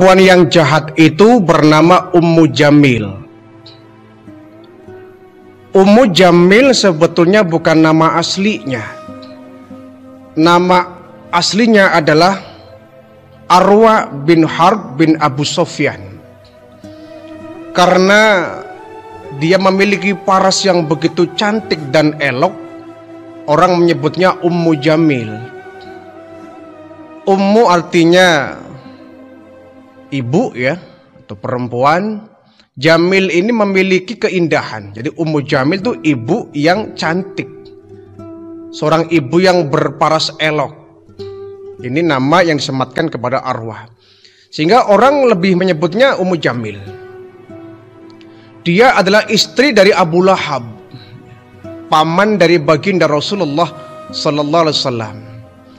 perempuan yang jahat itu bernama Ummu Jamil. Ummu Jamil sebetulnya bukan nama aslinya. Nama aslinya adalah Arwa bin Harb bin Abu Sofyan. Karena dia memiliki paras yang begitu cantik dan elok, orang menyebutnya Ummu Jamil. Ummu artinya ibu ya, atau perempuan. Jamil ini memiliki keindahan. Jadi Ummu Jamil itu ibu yang cantik, seorang ibu yang berparas elok. Ini nama yang disematkan kepada arwah, sehingga orang lebih menyebutnya Ummu Jamil. Dia adalah istri dari Abu Lahab, paman dari baginda Rasulullah Sallallahu Alaihi Wasallam.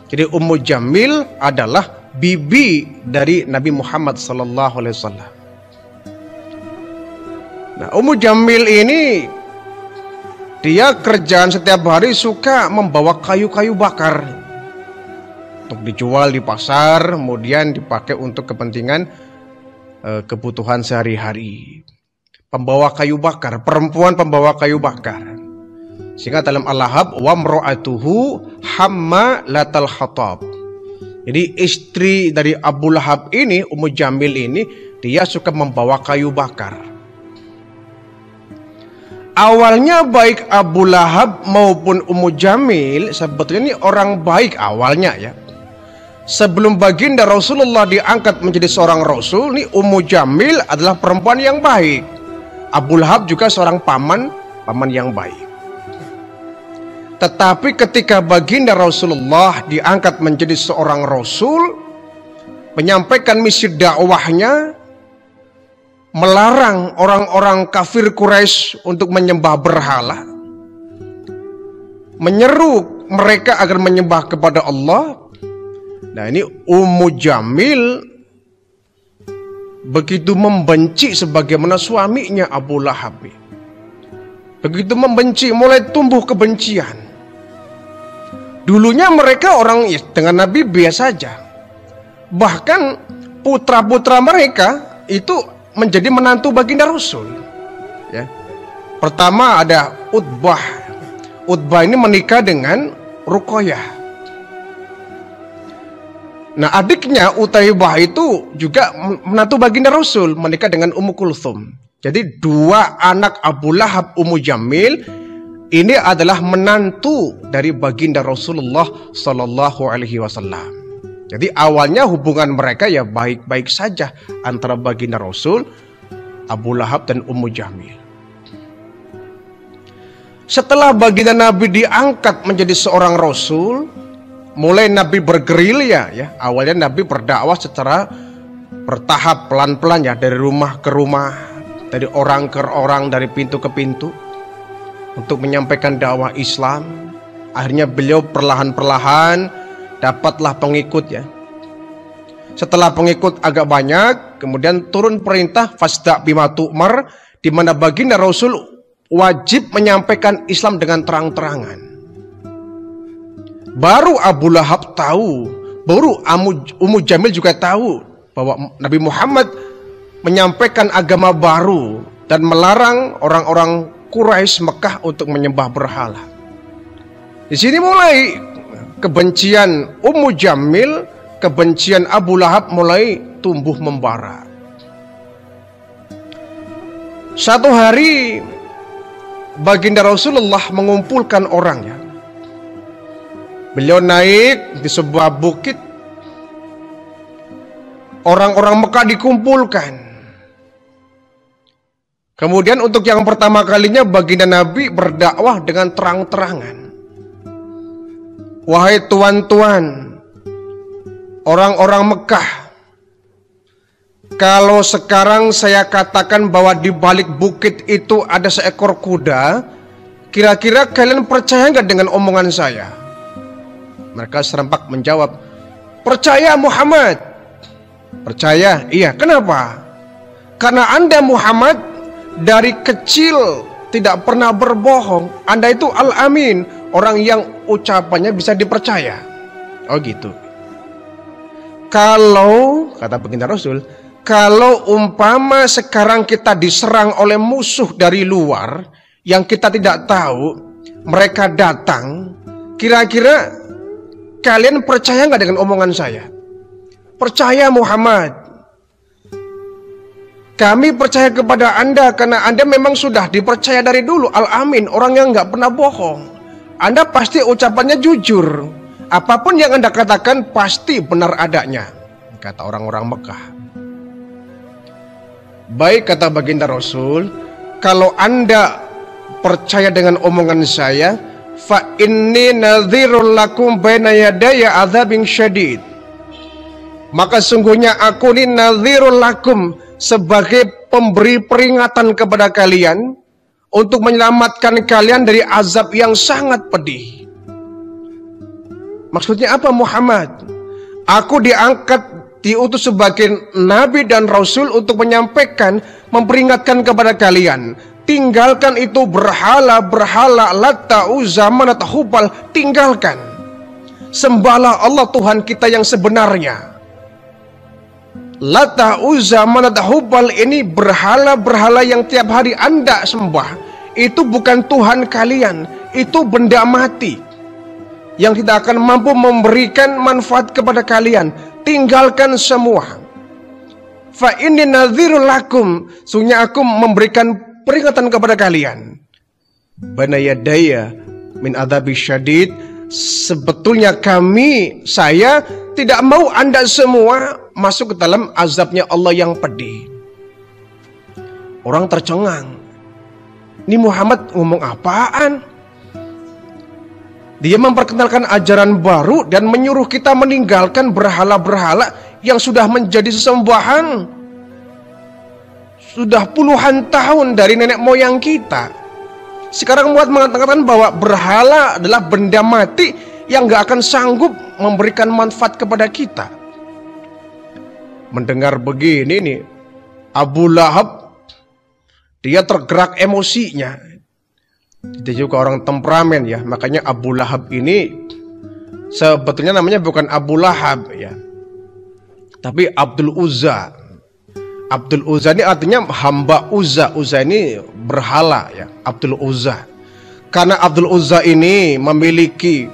Jadi Ummu Jamil adalah bibi dari Nabi Muhammad Sallallahu Alaihi Wasallam. Nah, Ummu Jamil ini dia kerjaan setiap hari suka membawa kayu-kayu bakar untuk dijual di pasar, kemudian dipakai untuk kepentingan kebutuhan sehari-hari. Pembawa kayu bakar, perempuan pembawa kayu bakar. Sehingga dalam Al-Lahab wa mra'atuhu hammalatal hatab. Jadi istri dari Abu Lahab ini, Ummu Jamil ini, dia suka membawa kayu bakar. Awalnya baik Abu Lahab maupun Ummu Jamil sebetulnya ini orang baik awalnya ya. Sebelum baginda Rasulullah diangkat menjadi seorang Rasul, nih Ummu Jamil adalah perempuan yang baik. Abu Lahab juga seorang paman yang baik. Tetapi ketika baginda Rasulullah diangkat menjadi seorang Rasul, menyampaikan misi dakwahnya, melarang orang-orang kafir Quraisy untuk menyembah berhala, menyeru mereka agar menyembah kepada Allah. Nah, ini Ummu Jamil begitu membenci sebagaimana suaminya Abu Lahab. Begitu membenci, mulai tumbuh kebencian. Dulunya mereka orang dengan Nabi biasa saja. Bahkan putra-putra mereka itu menjadi menantu baginda Rasul. Ya. Pertama ada Utbah. Utbah ini menikah dengan Ruqayyah. Nah, adiknya Utaibah itu juga menantu baginda Rasul, menikah dengan Ummu Kulthum. Jadi dua anak Abu Lahab, Ummu Jamil ini adalah menantu dari baginda Rasulullah Sallallahu Alaihi Wasallam. Jadi awalnya hubungan mereka ya baik-baik saja antara baginda Rasul, Abu Lahab dan Ummu Jamil. Setelah baginda Nabi diangkat menjadi seorang Rasul, mulai Nabi bergerilya ya. Awalnya Nabi berdakwah secara bertahap, pelan-pelan ya, dari rumah ke rumah, dari orang ke orang, dari pintu ke pintu, untuk menyampaikan dakwah Islam. Akhirnya beliau perlahan-perlahan dapatlah pengikut ya. Setelah pengikut agak banyak, kemudian turun perintah fasda' bima tu'mar, di mana baginda Rasul wajib menyampaikan Islam dengan terang-terangan. Baru Abu Lahab tahu, baru Ummu Jamil juga tahu bahwa Nabi Muhammad menyampaikan agama baru dan melarang orang-orang Quraisy Mekah untuk menyembah berhala. Di sini mulai kebencian Ummu Jamil, kebencian Abu Lahab mulai tumbuh membara. Satu hari baginda Rasulullah mengumpulkan orangnya. Beliau naik di sebuah bukit. Orang-orang Mekah dikumpulkan. Kemudian untuk yang pertama kalinya baginda Nabi berdakwah dengan terang-terangan. Wahai tuan-tuan, orang-orang Mekah, kalau sekarang saya katakan bahwa di balik bukit itu ada seekor kuda, kira-kira kalian percaya nggak dengan omongan saya? Mereka serempak menjawab, percaya Muhammad. Percaya, iya. Kenapa? Karena Anda Muhammad dari kecil tidak pernah berbohong. Anda itu Al-Amin, orang yang ucapannya bisa dipercaya. Oh gitu. Kalau, kata baginda Rasul, kalau umpama sekarang kita diserang oleh musuh dari luar yang kita tidak tahu, mereka datang, kira-kira kalian percaya nggak dengan omongan saya? Percaya Muhammad. Kami percaya kepada Anda karena Anda memang sudah dipercaya dari dulu. Al-Amin, orang yang nggak pernah bohong. Anda pasti ucapannya jujur. Apapun yang Anda katakan pasti benar adanya, kata orang-orang Mekah. Baik, kata baginda Rasul, kalau Anda percaya dengan omongan saya, fa inni nadhirul lakum baina yadaya adzabin syadid. Maka sungguhnya aku ini nadhirul lakum, sebagai pemberi peringatan kepada kalian untuk menyelamatkan kalian dari azab yang sangat pedih. Maksudnya apa Muhammad? Aku diutus sebagai nabi dan rasul untuk menyampaikan, memperingatkan kepada kalian. Tinggalkan itu berhala-berhala, Lata, Uzza, Manat, Hubal. Tinggalkan. Sembahlah Allah Tuhan kita yang sebenarnya. Lata, Uzza, Manat, Hubal ini berhala-berhala yang tiap hari Anda sembah. Itu bukan Tuhan kalian. Itu benda mati yang tidak akan mampu memberikan manfaat kepada kalian. Tinggalkan semua. Fa inni nadhirul lakum, sungguhnya aku memberikan peringatan kepada kalian. Bana yadaya min adzabi syadid. Sebetulnya saya tidak mau Anda semua masuk ke dalam azabnya Allah yang pedih. Orang tercengang. Ini Muhammad ngomong apaan? Dia memperkenalkan ajaran baru dan menyuruh kita meninggalkan berhala-berhala yang sudah menjadi sesembahan sudah puluhan tahun dari nenek moyang kita. Sekarang Muhammad mengatakan bahwa berhala adalah benda mati yang gak akan sanggup memberikan manfaat kepada kita. Mendengar begini nih, Abu Lahab, dia tergerak emosinya. Dia juga orang temperamen ya, makanya Abu Lahab ini sebetulnya namanya bukan Abu Lahab ya, tapi Abdul Uzza. Abdul Uzza ini artinya hamba Uzza. Uzza ini berhala ya, Abdul Uzza. Karena Abdul Uzza ini memiliki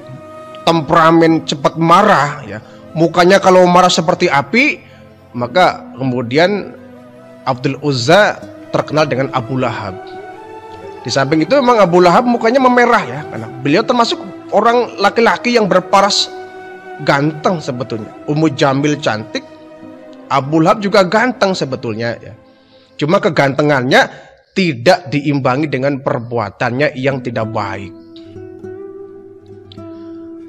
temperamen cepat marah ya, mukanya kalau marah seperti api, maka kemudian Abdul Uzza terkenal dengan Abu Lahab. Di samping itu memang Abu Lahab mukanya memerah ya, karena beliau termasuk orang laki-laki yang berparas ganteng sebetulnya. Ummu Jamil cantik, Abu Lahab juga ganteng sebetulnya ya. Cuma kegantengannya tidak diimbangi dengan perbuatannya yang tidak baik.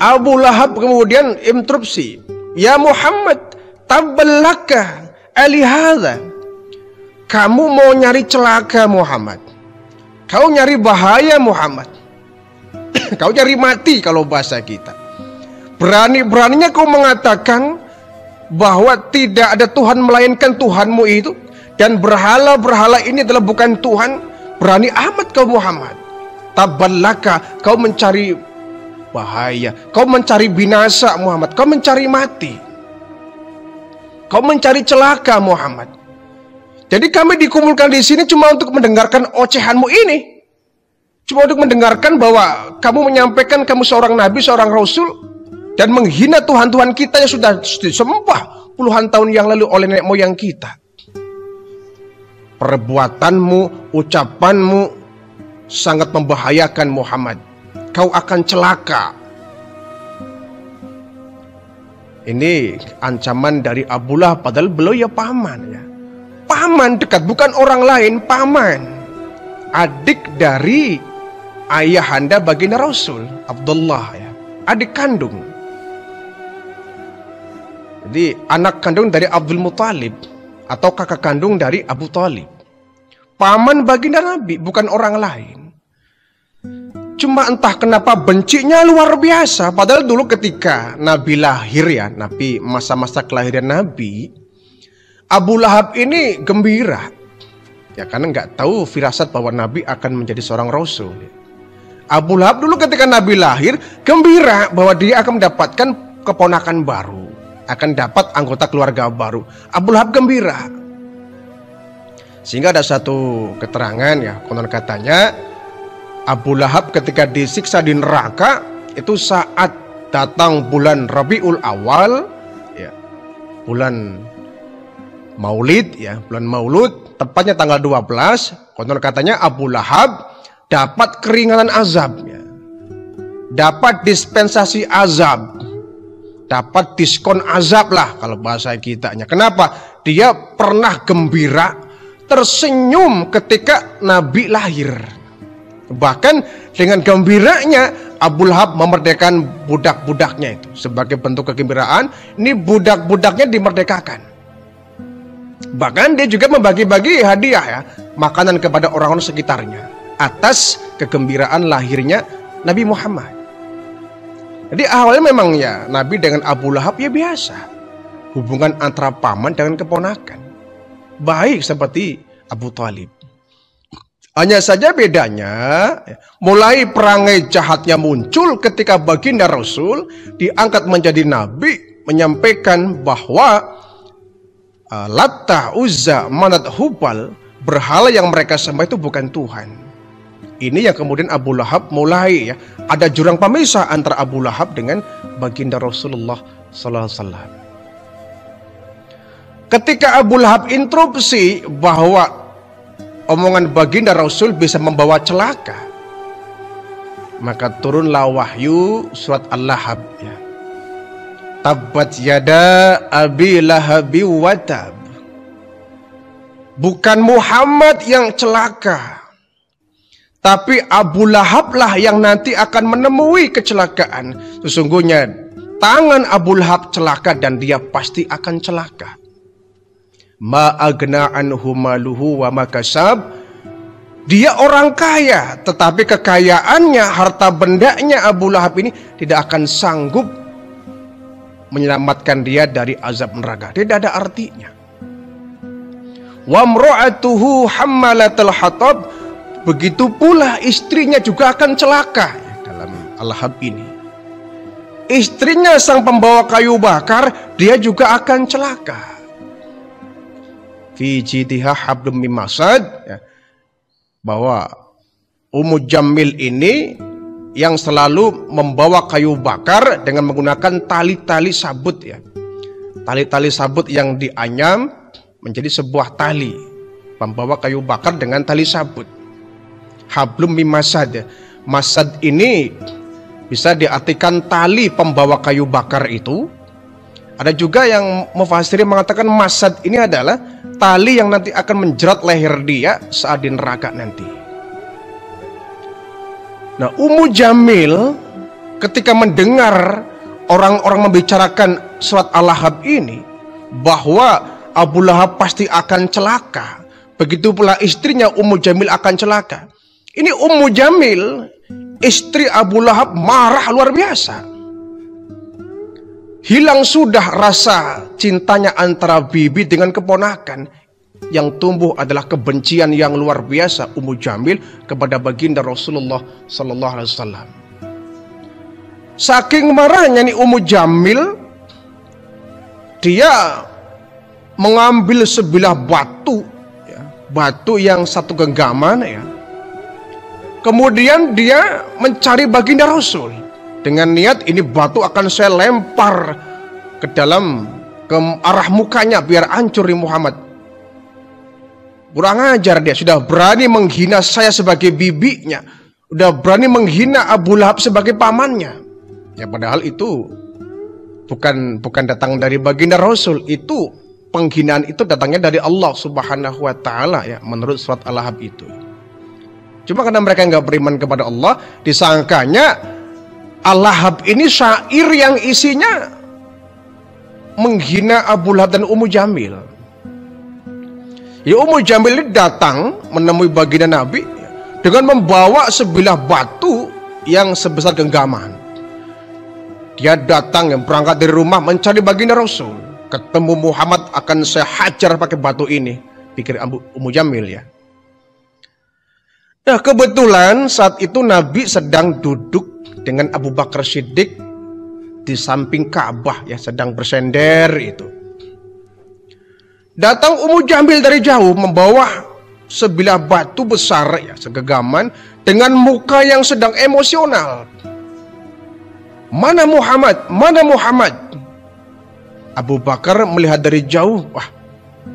Abu Lahab kemudian interupsi, "Ya Muhammad, tabballaka alihadza." Kamu mau nyari celaka Muhammad. Kau nyari bahaya Muhammad. Kau nyari mati kalau bahasa kita. Berani-beraninya kau mengatakan bahwa tidak ada Tuhan melainkan Tuhanmu itu, dan berhala-berhala ini adalah bukan Tuhan. Berani amat kau Muhammad. Taballaka, kau mencari bahaya, kau mencari binasa Muhammad, kau mencari mati, kau mencari celaka Muhammad. Jadi kami dikumpulkan di sini cuma untuk mendengarkan ocehanmu ini, cuma untuk mendengarkan bahwa kamu menyampaikan kamu seorang nabi, seorang rasul, dan menghina Tuhan-Tuhan kita yang sudah disembah puluhan tahun yang lalu oleh nenek moyang kita. Perbuatanmu, ucapanmu sangat membahayakan Muhammad. Kau akan celaka. Ini ancaman dari Abu Lahab, padahal beliau ya paman ya. Paman dekat, bukan orang lain, paman. Adik dari ayahanda baginda Rasul, Abdullah ya. Adik kandung. Jadi anak kandung dari Abdul Muthalib atau kakak kandung dari Abu Thalib. Paman baginda Nabi, bukan orang lain. Cuma entah kenapa bencinya luar biasa. Padahal dulu ketika Nabi lahir ya, Nabi masa-masa kelahiran Nabi, Abu Lahab ini gembira. Ya karena nggak tahu firasat bahwa Nabi akan menjadi seorang Rasul. Abu Lahab dulu ketika Nabi lahir gembira bahwa dia akan mendapatkan keponakan baru, akan dapat anggota keluarga baru. Abu Lahab gembira. Sehingga ada satu keterangan ya, konon katanya Abu Lahab ketika disiksa di neraka itu saat datang bulan Rabiul Awal ya, bulan Maulid ya, bulan Maulud, tepatnya tanggal 12, konon katanya Abu Lahab dapat keringanan azab ya. Dapat dispensasi azab, dapat diskon azab lah kalau bahasa kitanya. Kenapa? Dia pernah gembira, tersenyum ketika Nabi lahir. Bahkan dengan gembiranya Abu Lahab memerdekakan budak-budaknya itu. Sebagai bentuk kegembiraan, ini budak-budaknya dimerdekakan. Bahkan dia juga membagi-bagi hadiah ya, makanan kepada orang-orang sekitarnya atas kegembiraan lahirnya Nabi Muhammad. Jadi awalnya memang ya Nabi dengan Abu Lahab ya biasa, hubungan antara paman dengan keponakan, baik seperti Abu Thalib. Hanya saja bedanya, mulai perangai jahatnya muncul ketika baginda Rasul diangkat menjadi Nabi, menyampaikan bahwa Latta, Uzza, Manat, Hubal, berhala yang mereka sembah itu bukan Tuhan. Ini yang kemudian Abu Lahab mulai ya, ada jurang pemisah antara Abu Lahab dengan baginda Rasulullah sallallahu alaihi wasallam. Ketika Abu Lahab interupsi bahwa omongan baginda Rasul bisa membawa celaka, maka turunlah wahyu surat Al-Lahab ya. Tabbat yada abi lahabi watab. Bukan Muhammad yang celaka, tapi Abu Lahab lah yang nanti akan menemui kecelakaan. Sesungguhnya tangan Abu Lahab celaka dan dia pasti akan celaka. Ma agna anhu maluhu wa makasab. Dia orang kaya, tetapi kekayaannya, harta bendanya Abu Lahab ini tidak akan sanggup menyelamatkan dia dari azab neraka. Tidak ada artinya. Wa mra'atuhu hammalatul hatab. Begitu pula istrinya juga akan celaka dalam Al-Lahab ini. Istrinya sang pembawa kayu bakar, dia juga akan celaka. Fi jidha hablum min masad ya. Bahwa Ummu Jamil ini yang selalu membawa kayu bakar dengan menggunakan tali-tali sabut ya. Tali-tali sabut yang dianyam menjadi sebuah tali, membawa kayu bakar dengan tali sabut. Hablum min masad. Masad ini bisa diartikan tali pembawa kayu bakar itu. Ada juga yang mufassirin mengatakan masad ini adalah tali yang nanti akan menjerat leher dia saat di neraka nanti. Nah, Ummu Jamil ketika mendengar orang-orang membicarakan surat Al-Lahab ini bahwa Abu Lahab pasti akan celaka, begitu pula istrinya Ummu Jamil akan celaka. Ini Ummu Jamil, istri Abu Lahab, marah luar biasa. Hilang sudah rasa cintanya antara bibi dengan keponakan. Yang tumbuh adalah kebencian yang luar biasa Ummu Jamil kepada baginda Rasulullah sallallahu alaihi wasallam. Saking marahnya nih Ummu Jamil, dia mengambil sebilah batu ya, batu yang satu genggaman ya. Kemudian dia mencari baginda Rasul dengan niat ini batu akan saya lempar ke arah mukanya biar hancur di Muhammad. Kurang ajar dia, sudah berani menghina saya sebagai bibinya, sudah berani menghina Abu Lahab sebagai pamannya. Ya padahal itu bukan datang dari baginda Rasul, itu penghinaan itu datangnya dari Allah Subhanahu wa taala ya, menurut surat Al-Lahab itu. Cuma karena mereka nggak beriman kepada Allah, disangkanya Al-Lahab ini syair yang isinya menghina Abu Lahab dan Ummu Jamil. Ya, Ummu Jamil ini datang menemui baginda Nabi dengan membawa sebilah batu yang sebesar genggaman. Dia datang yang berangkat dari rumah mencari baginda Rasul. Ketemu Muhammad akan saya hajar pakai batu ini, pikir Ummu Jamil ya. Nah, kebetulan saat itu Nabi sedang duduk dengan Abu Bakar Siddiq di samping Ka'bah ya, sedang bersender itu. Datang Ummu Jamil dari jauh membawa sebilah batu besar ya, segagaman dengan muka yang sedang emosional. Mana Muhammad? Mana Muhammad? Abu Bakar melihat dari jauh, wah,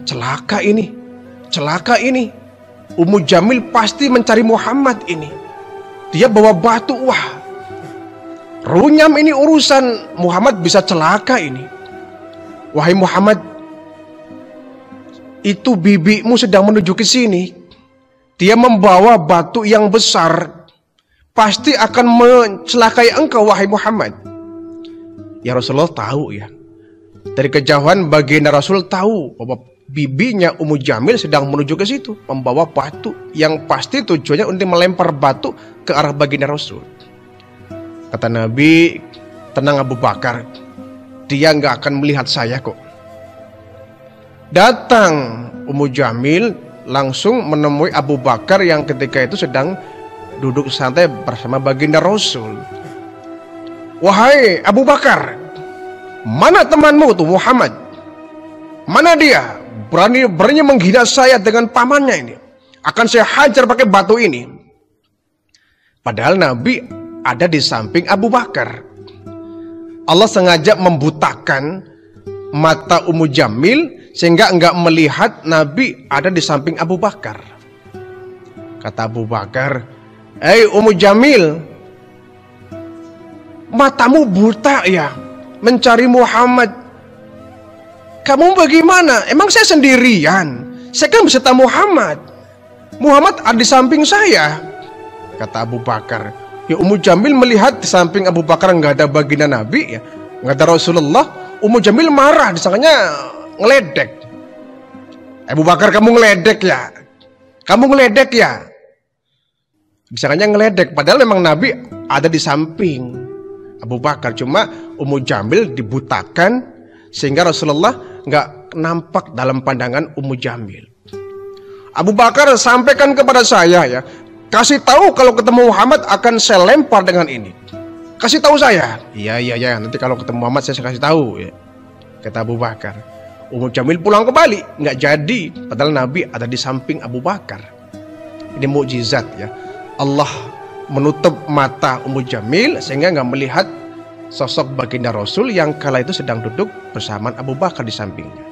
celaka ini. Celaka ini. Ummu Jamil pasti mencari Muhammad ini. Dia bawa batu, wah. Runyam ini urusan, Muhammad bisa celaka ini. Wahai Muhammad, itu bibimu sedang menuju ke sini. Dia membawa batu yang besar. Pasti akan mencelakai engkau, wahai Muhammad. Ya Rasulullah tahu ya. Dari kejauhan baginda Rasul tahu bahwa bibinya Ummu Jamil sedang menuju ke situ, membawa batu yang pasti tujuannya untuk melempar batu ke arah baginda Rasul. Kata Nabi, tenang Abu Bakar, dia nggak akan melihat saya kok. Datang Ummu Jamil langsung menemui Abu Bakar yang ketika itu sedang duduk santai bersama baginda Rasul. Wahai Abu Bakar, mana temanmu tuh Muhammad? Mana dia? Berani-beraninya menghina saya dengan pamannya ini. Akan saya hajar pakai batu ini. Padahal Nabi ada di samping Abu Bakar. Allah sengaja membutakan mata Ummu Jamil sehingga enggak melihat Nabi ada di samping Abu Bakar. Kata Abu Bakar, "Hei Ummu Jamil, matamu buta ya mencari Muhammad. Kamu bagaimana? Emang saya sendirian? Saya kan beserta Muhammad. Muhammad ada di samping saya." Kata Abu Bakar. Ya Ummu Jamil melihat di samping Abu Bakar nggak ada baginda Nabi ya, nggak ada Rasulullah. Ummu Jamil marah, disangkanya ngeledek. Abu Bakar, kamu ngeledek ya? Kamu ngeledek ya? Disangkanya ngeledek, padahal memang Nabi ada di samping Abu Bakar. Cuma Ummu Jamil dibutakan sehingga Rasulullah nggak nampak dalam pandangan Ummu Jamil. Abu Bakar, sampaikan kepada saya ya, kasih tahu kalau ketemu Muhammad akan saya lempar dengan ini. Kasih tahu saya. Iya, nanti kalau ketemu Muhammad saya kasih tahu ya. Kata Abu Bakar. Ummu Jamil pulang kembali, nggak jadi. Padahal Nabi ada di samping Abu Bakar. Ini mukjizat ya. Allah menutup mata Ummu Jamil sehingga nggak melihat sosok baginda Rasul yang kala itu sedang duduk bersama Abu Bakar di sampingnya.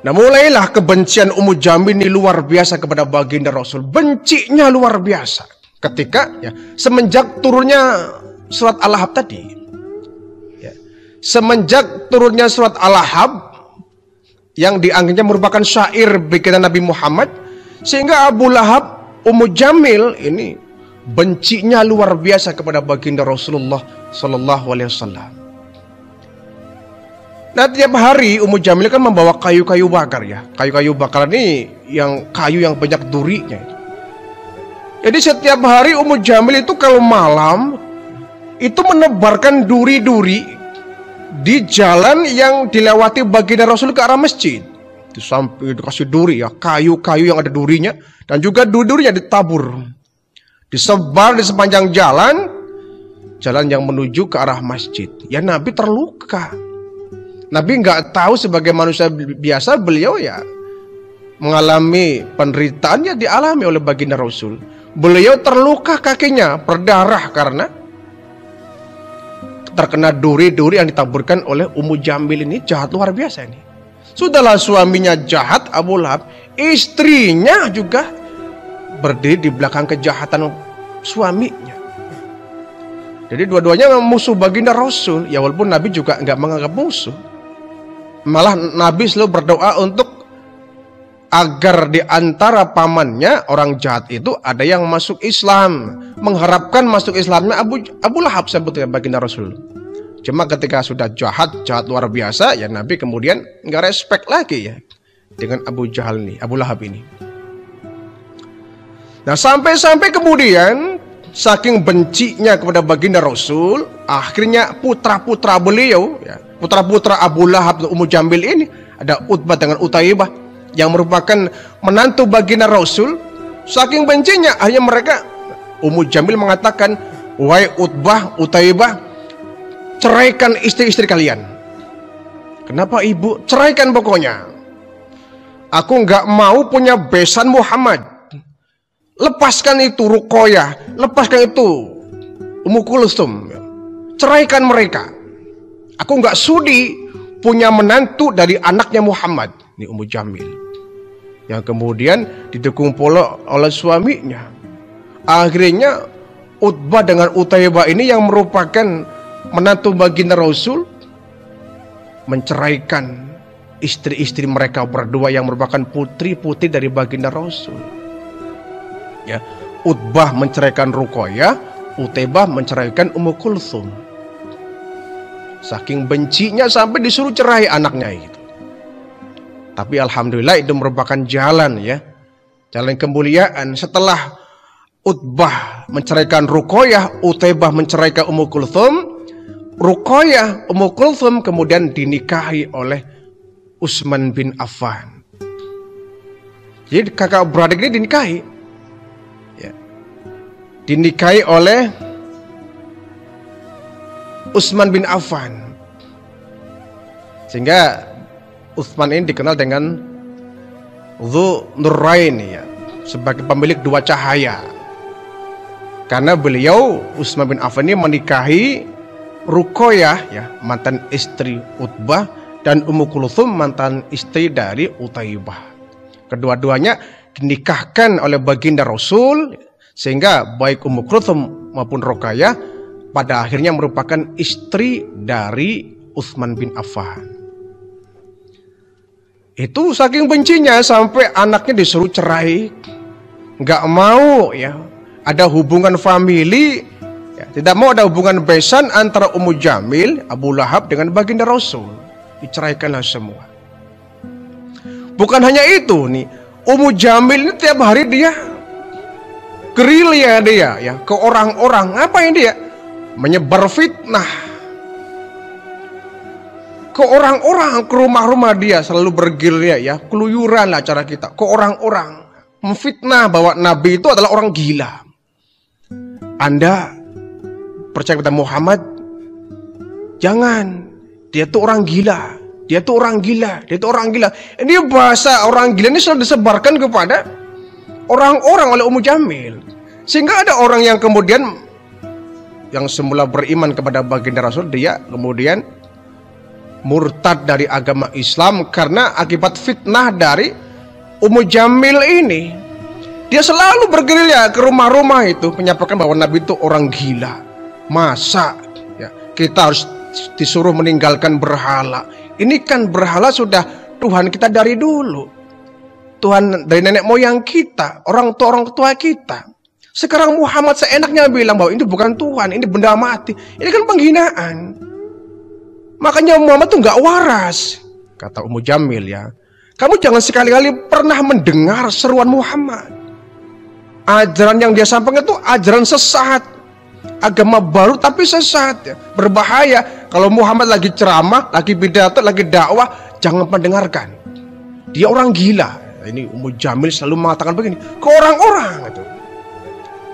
Nah, mulailah kebencian Ummu Jamil ini luar biasa kepada baginda Rasul. Bencinya luar biasa ketika ya, semenjak turunnya surat Al-Ahab tadi ya, semenjak turunnya surat Al-Ahab yang dianggapnya merupakan syair bikinan Nabi Muhammad, sehingga Abu Lahab, Ummu Jamil ini bencinya luar biasa kepada baginda Rasulullah Sallallahu Alaihi Wasallam. Nah, tiap hari Ummu Jamil kan membawa kayu-kayu bakar ya. Kayu-kayu bakar ini yang kayu yang banyak durinya. Jadi setiap hari Ummu Jamil itu kalau malam itu menebarkan duri-duri di jalan yang dilewati baginda Rasul ke arah masjid. Itu sampai dikasih duri ya, kayu-kayu yang ada durinya, dan juga duri-durinya ditabur, disebar di sepanjang jalan yang menuju ke arah masjid. Ya Nabi terluka. Nabi nggak tahu sebagai manusia biasa, beliau ya mengalami penderitaan yang dialami oleh baginda Rasul. Beliau terluka kakinya, berdarah karena terkena duri-duri yang ditaburkan oleh Ummu Jamil ini. Jahat luar biasa ini. Sudahlah suaminya jahat Abu Lahab, istrinya juga berdiri di belakang kejahatan suaminya. Jadi dua-duanya musuh baginda Rasul. Ya walaupun Nabi juga nggak menganggap musuh. Malah Nabi selalu berdoa untuk agar di antara pamannya orang jahat itu ada yang masuk Islam, mengharapkan masuk Islamnya Abu Lahab sebetulnya baginda Rasul. Cuma ketika sudah jahat luar biasa, ya Nabi kemudian nggak respect lagi ya dengan Abu Lahab ini. Nah, sampai kemudian saking bencinya kepada baginda Rasul, akhirnya putra-putra beliau ya, putra-putra Abu Lahab dan Ummu Jamil ini, ada Utbah dengan Utaibah yang merupakan menantu baginda Rasul. Saking bencinya, akhirnya mereka, Ummu Jamil mengatakan, "Wahai Utbah, Utaibah, ceraikan istri-istri kalian." "Kenapa ibu?" "Ceraikan pokoknya. Aku nggak mau punya besan Muhammad. Lepaskan itu Ruqayyah, lepaskan itu Ummu Kulsum. Ceraikan mereka. Aku nggak sudi punya menantu dari anaknya Muhammad. Ini Ummu Jamil. Yang kemudian didukung pula oleh suaminya. Akhirnya Utbah dengan Utaibah ini yang merupakan menantu baginda Rasul menceraikan istri-istri mereka berdua yang merupakan putri-putri dari baginda Rasul. Ya, Utbah menceraikan Ruqayyah, Utaibah menceraikan Ummu Kulsum. Saking bencinya sampai disuruh cerai anaknya itu. Tapi alhamdulillah itu merupakan jalan ya, jalan kemuliaan. Setelah Utbah menceraikan Ruqayyah, Utaibah menceraikan Ummu Kulsum, Ruqayyah, Ummu Kulsum kemudian dinikahi oleh Utsman bin Affan. Jadi kakak beradik ini dinikahi, ya. Dinikahi oleh Utsman bin Affan, sehingga Utsman ini dikenal dengan Dzu Nurrain ya, sebagai pemilik dua cahaya. Karena beliau Utsman bin Affan ini menikahi Ruqayyah ya, mantan istri Utbah, dan Ummu Kulsum mantan istri dari Utaibah. Kedua-duanya dinikahkan oleh baginda Rasul, sehingga baik Ummu Kulsum maupun Ruqayyah pada akhirnya merupakan istri dari Utsman bin Affan. Itu saking bencinya sampai anaknya disuruh cerai, nggak mau ya ada hubungan famili, ya, tidak mau ada hubungan besan antara Ummu Jamil, Abu Lahab dengan baginda Rasul. Diceraikanlah semua. Bukan hanya itu nih, Ummu Jamil ini tiap hari dia gerilya dia ya ke orang-orang. Apa yang dia? Menyebar fitnah ke orang-orang, ke rumah-rumah dia selalu bergerilya ya, keluyuran lah cara kita, ke orang-orang memfitnah bahwa Nabi itu adalah orang gila. Anda percaya kepada Muhammad? Jangan, dia tuh orang gila, dia tuh orang gila, dia tuh orang gila. Ini bahasa orang gila ini selalu disebarkan kepada orang-orang oleh Ummu Jamil, sehingga ada orang yang kemudian yang semula beriman kepada baginda Rasul, dia kemudian murtad dari agama Islam karena akibat fitnah dari Ummu Jamil ini. Dia selalu bergerilya ke rumah-rumah itu menyampaikan bahwa Nabi itu orang gila. Masa ya, kita harus disuruh meninggalkan berhala? Ini kan berhala sudah Tuhan kita dari dulu, Tuhan dari nenek moyang kita, orang tua kita. Sekarang Muhammad seenaknya bilang bahwa ini bukan Tuhan, ini benda mati. Ini kan penghinaan. Makanya Muhammad tuh nggak waras, kata Ummu Jamil ya. Kamu jangan sekali-kali pernah mendengar seruan Muhammad. Ajaran yang dia sampaikan itu ajaran sesat, agama baru tapi sesat ya. Berbahaya. Kalau Muhammad lagi ceramah, lagi pidato, lagi dakwah, jangan mendengarkan. Dia orang gila. Ini Ummu Jamil selalu mengatakan begini ke orang-orang itu.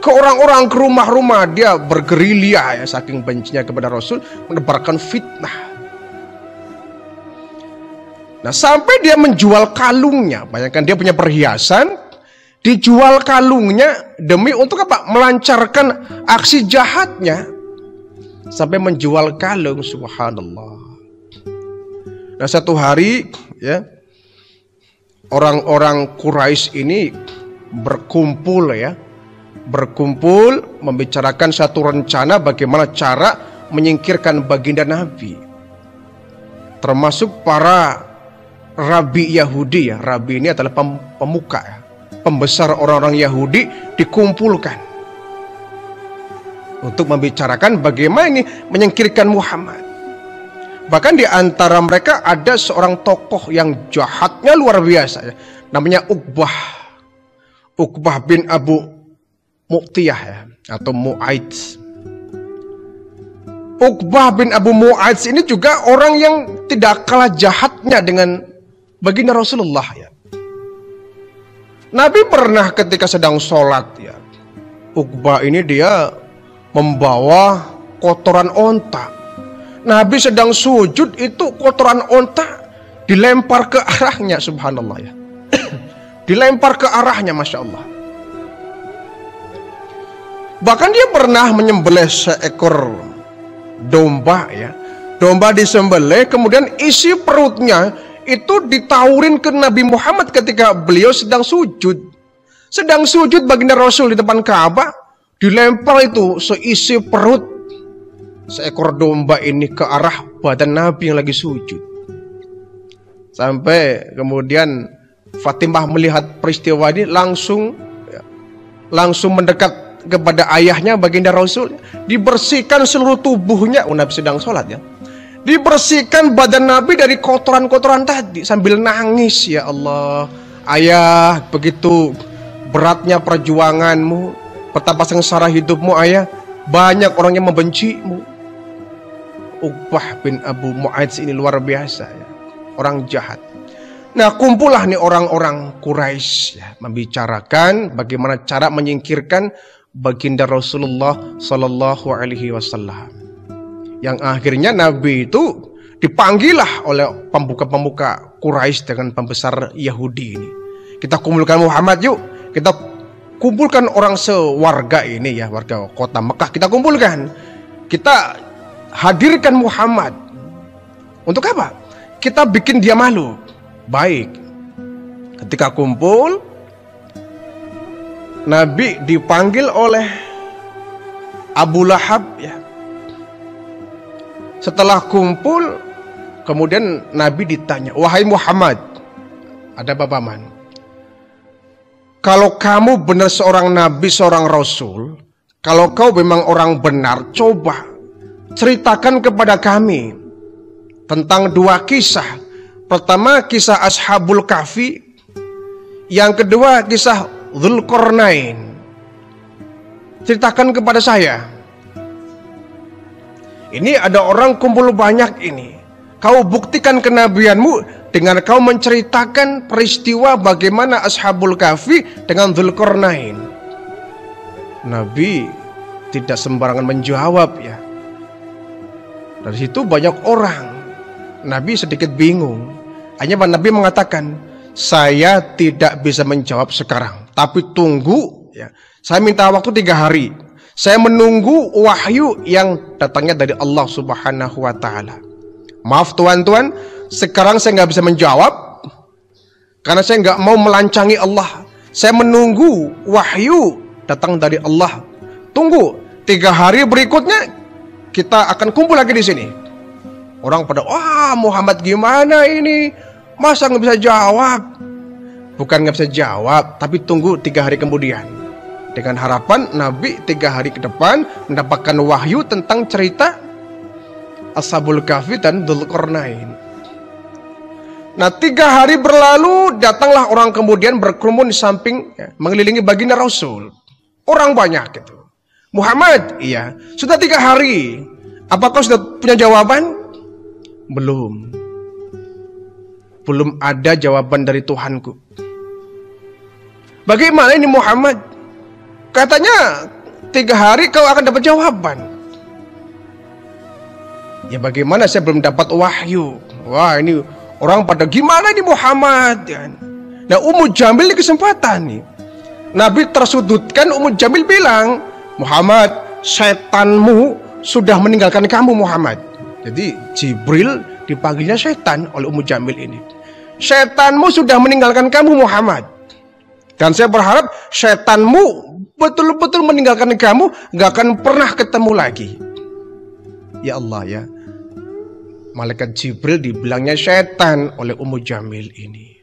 Ke orang-orang, ke rumah-rumah dia bergerilya ya, saking bencinya kepada Rasul, menebarkan fitnah. Nah, sampai dia menjual kalungnya. Bayangkan dia punya perhiasan, dijual kalungnya demi untuk apa? Melancarkan aksi jahatnya. Sampai menjual kalung, subhanallah. Nah, satu hari ya, orang-orang Quraisy ini berkumpul ya, berkumpul membicarakan satu rencana bagaimana cara menyingkirkan baginda Nabi. Termasuk para rabi Yahudi ya. Rabi ini adalah pemuka ya, pembesar orang-orang Yahudi dikumpulkan untuk membicarakan bagaimana ini menyingkirkan Muhammad. Bahkan di antara mereka ada seorang tokoh yang jahatnya luar biasa ya, namanya Uqbah bin Abu Mu'tiyah ya, atau Mu'aidz. Uqbah bin Abu Mu'aidz ini juga orang yang tidak kalah jahatnya dengan baginda Rasulullah ya. Nabi pernah ketika sedang sholat ya, Uqbah ini dia membawa kotoran onta. Nabi sedang sujud, itu kotoran onta dilempar ke arahnya, subhanallah ya. dilempar ke arahnya, Masya Allah. Bahkan dia pernah menyembelih seekor domba ya. Domba disembelih, kemudian isi perutnya itu ditaurin ke Nabi Muhammad ketika beliau sedang sujud. Sedang sujud baginda Rasul di depan Ka'bah, dilempar itu seisi perut seekor domba ini ke arah badan Nabi yang lagi sujud. Sampai kemudian Fatimah melihat peristiwa ini langsung mendekat kepada ayahnya baginda Rasul, dibersihkan seluruh tubuhnya. Nabi sedang sholat ya, dibersihkan badan Nabi dari kotoran-kotoran tadi sambil nangis, ya Allah, ayah, begitu beratnya perjuanganmu, betapa sengsara hidupmu ayah, banyak orang yang membencimu. Uqbah bin Abu Mu'adz ini luar biasa ya, orang jahat. Nah, kumpullah nih orang-orang Quraisy ya, membicarakan bagaimana cara menyingkirkan baginda Rasulullah Sallallahu Alaihi Wasallam. Yang akhirnya Nabi itu dipanggillah oleh pemuka-pemuka Quraisy dengan pembesar Yahudi ini. Kita kumpulkan Muhammad yuk, kita kumpulkan orang sewarga ini ya, warga kota Mekah, kita kumpulkan, kita hadirkan Muhammad. Untuk apa? Kita bikin dia malu. Baik. Ketika kumpul, Nabi dipanggil oleh Abu Lahab ya. Setelah kumpul, kemudian Nabi ditanya, wahai Muhammad, ada apa paman? Kalau kamu benar seorang Nabi, seorang Rasul, kalau kau memang orang benar, coba ceritakan kepada kami tentang dua kisah. Pertama kisah Ashabul Kahfi, yang kedua kisah Dzulqarnain. Ceritakan kepada saya. Ini ada orang kumpul banyak ini. Kau buktikan kenabianmu dengan kau menceritakan peristiwa bagaimana Ashabul Kahfi dengan Dzulqarnain. Nabi tidak sembarangan menjawab ya. Dari situ banyak orang. Nabi sedikit bingung. Hanya Nabi mengatakan, saya tidak bisa menjawab sekarang, tapi tunggu ya. Saya minta waktu 3 hari. Saya menunggu wahyu yang datangnya dari Allah Subhanahu wa Ta'ala. Maaf tuan-tuan, sekarang saya nggak bisa menjawab karena saya nggak mau melancangi Allah. Saya menunggu wahyu datang dari Allah. Tunggu 3 hari berikutnya kita akan kumpul lagi di sini. Orang pada, wah Muhammad gimana ini? Masa nggak bisa jawab? Bukan nggak bisa jawab, tapi tunggu 3 hari kemudian. Dengan harapan Nabi 3 hari ke depan mendapatkan wahyu tentang cerita Ashabul Kahfi dan Dzulqarnain. Nah 3 hari berlalu, datanglah orang kemudian berkerumun di samping ya, mengelilingi baginda Rasul. Orang banyak gitu. Muhammad, iya, sudah 3 hari. Apakah sudah punya jawaban? Belum ada jawaban dari Tuhanku. Bagaimana ini Muhammad? Katanya 3 hari kau akan dapat jawaban. Ya bagaimana, saya belum dapat wahyu. Wah ini orang pada gimana ini Muhammad ya. Nah Ummu Jamil ini kesempatan nih. Nabi tersudutkan, Ummu Jamil bilang, Muhammad, setanmu sudah meninggalkan kamu Muhammad. Jadi Jibril dipanggilnya setan oleh Ummu Jamil ini. Setanmu sudah meninggalkan kamu Muhammad. Dan saya berharap setanmu betul-betul meninggalkan kamu, gak akan pernah ketemu lagi. Ya Allah ya, malaikat Jibril dibilangnya setan oleh Ummu Jamil ini.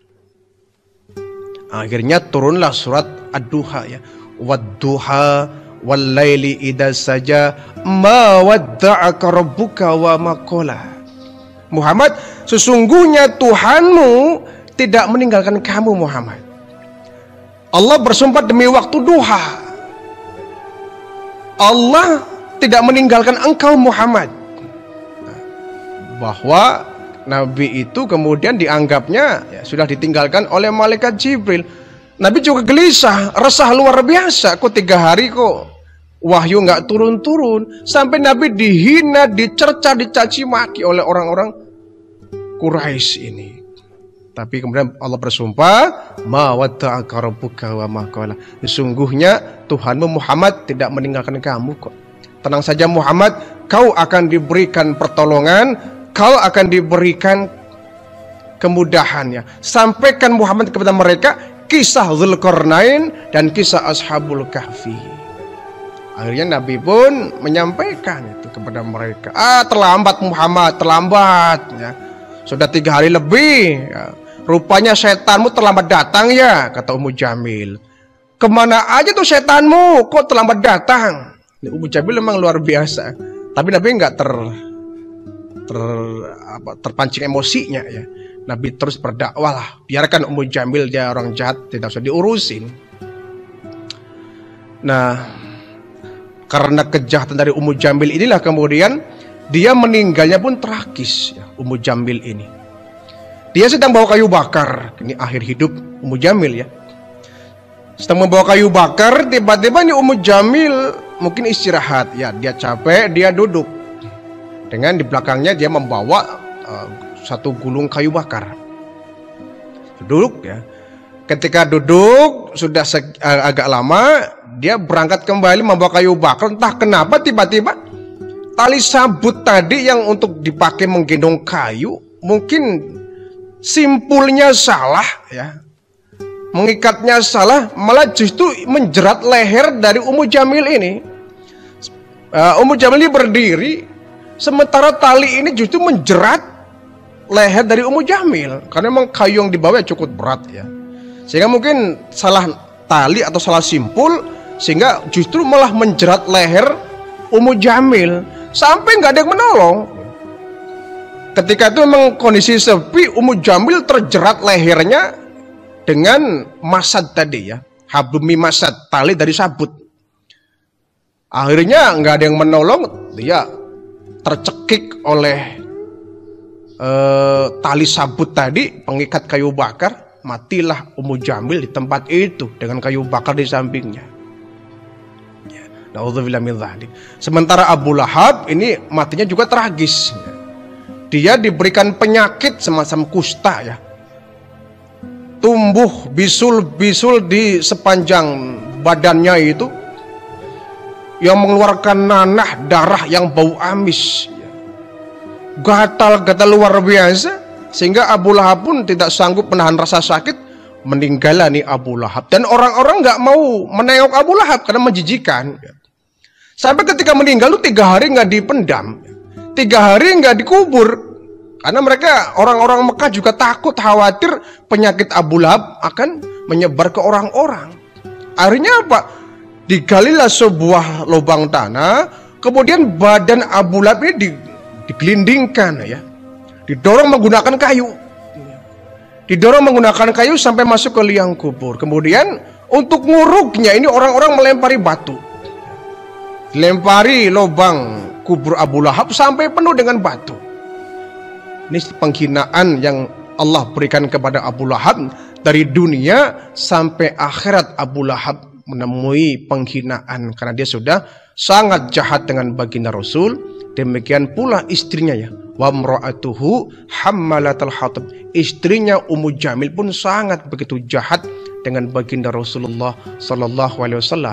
Akhirnya turunlah surat Ad-Duha ya. Wad-duha wal-laili idza saja ma wadda'aka rabbuka wa ma qala. Muhammad, sesungguhnya Tuhanmu tidak meninggalkan kamu Muhammad. Allah bersumpah demi waktu duha. Allah tidak meninggalkan engkau Muhammad. Bahwa Nabi itu kemudian dianggapnya ya, sudah ditinggalkan oleh malaikat Jibril. Nabi juga gelisah, resah luar biasa. Kok 3 hari kok wahyu nggak turun-turun, sampai Nabi dihina, dicerca, dicaci maki oleh orang-orang Quraisy ini. Tapi kemudian Allah bersumpah, ma wadda'aka rabbuka wa ma qala. Sesungguhnya Tuhanmu Muhammad tidak meninggalkan kamu kok. Tenang saja Muhammad, kau akan diberikan pertolongan, kau akan diberikan kemudahannya. Sampaikan Muhammad kepada mereka kisah Dzulqarnain dan kisah Ashabul Kahfi. Akhirnya Nabi pun menyampaikan itu kepada mereka. Terlambat Muhammad, terlambat ya. Sudah 3 hari lebih ya. Rupanya setanmu terlambat datang ya, kata Ummu Jamil. Kemana aja tuh setanmu, kok terlambat datang? Ummu Jamil memang luar biasa. Tapi Nabi nggak terpancing emosinya ya. Nabi terus berdakwah lah. Biarkan Ummu Jamil, dia orang jahat, tidak usah diurusin. Nah, karena kejahatan dari Ummu Jamil inilah kemudian dia meninggalnya pun tragis ya, Ummu Jamil ini. Dia sedang bawa kayu bakar. Ini akhir hidup Ummu Jamil ya. Sedang membawa kayu bakar, tiba-tiba ini Ummu Jamil mungkin istirahat ya. Dia capek, dia duduk. Dengan di belakangnya dia membawa satu gulung kayu bakar. Duduk ya. Ketika duduk sudah agak lama, dia berangkat kembali membawa kayu bakar. Entah kenapa tiba-tiba tali sabut tadi yang untuk dipakai menggendong kayu mungkin simpulnya salah ya. Mengikatnya salah, malah justru menjerat leher dari Ummu Jamil ini. Ummu Jamil ini berdiri, sementara tali ini justru menjerat leher dari Ummu Jamil. Karena memang kayu yang dibawa cukup berat ya. Sehingga mungkin salah tali atau salah simpul, sehingga justru malah menjerat leher Ummu Jamil sampai nggak ada yang menolong. Ketika itu memang kondisi sepi, Ummu Jamil terjerat lehernya dengan masad tadi ya, hablum masad, tali dari sabut. Akhirnya nggak ada yang menolong, dia tercekik oleh tali sabut tadi, pengikat kayu bakar. Matilah Ummu Jamil di tempat itu dengan kayu bakar di sampingnya. Ya, na'udzubillah min dzalik. Sementara Abu Lahab ini matinya juga tragis. Dia diberikan penyakit semacam kusta ya. Tumbuh bisul-bisul di sepanjang badannya itu yang mengeluarkan nanah darah yang bau amis. Gatal-gatal luar biasa. Sehingga Abu Lahab pun tidak sanggup menahan rasa sakit, meninggallah nih Abu Lahab. Dan orang-orang nggak mau menengok Abu Lahab karena menjijikan. Sampai ketika meninggal itu 3 hari nggak dipendam, 3 hari nggak dikubur, karena mereka orang-orang Mekah juga takut, khawatir penyakit Abu Lahab akan menyebar ke orang-orang. Akhirnya apa? Digalilah sebuah lubang tanah, kemudian badan Abu Lahab ini digelindingkan ya. Didorong menggunakan kayu. Didorong menggunakan kayu sampai masuk ke liang kubur. Kemudian untuk nguruknya ini orang-orang melempari batu. Dilempari lubang kubur Abu Lahab sampai penuh dengan batu. Ini penghinaan yang Allah berikan kepada Abu Lahab. Dari dunia sampai akhirat Abu Lahab menemui penghinaan. Karena dia sudah sangat jahat dengan baginda Rasul. Demikian pula istrinya ya. Wa mra'atuhu hammalatal hatab. Istrinya Ummu Jamil pun sangat begitu jahat dengan baginda Rasulullah sallallahu alaihi wasallam.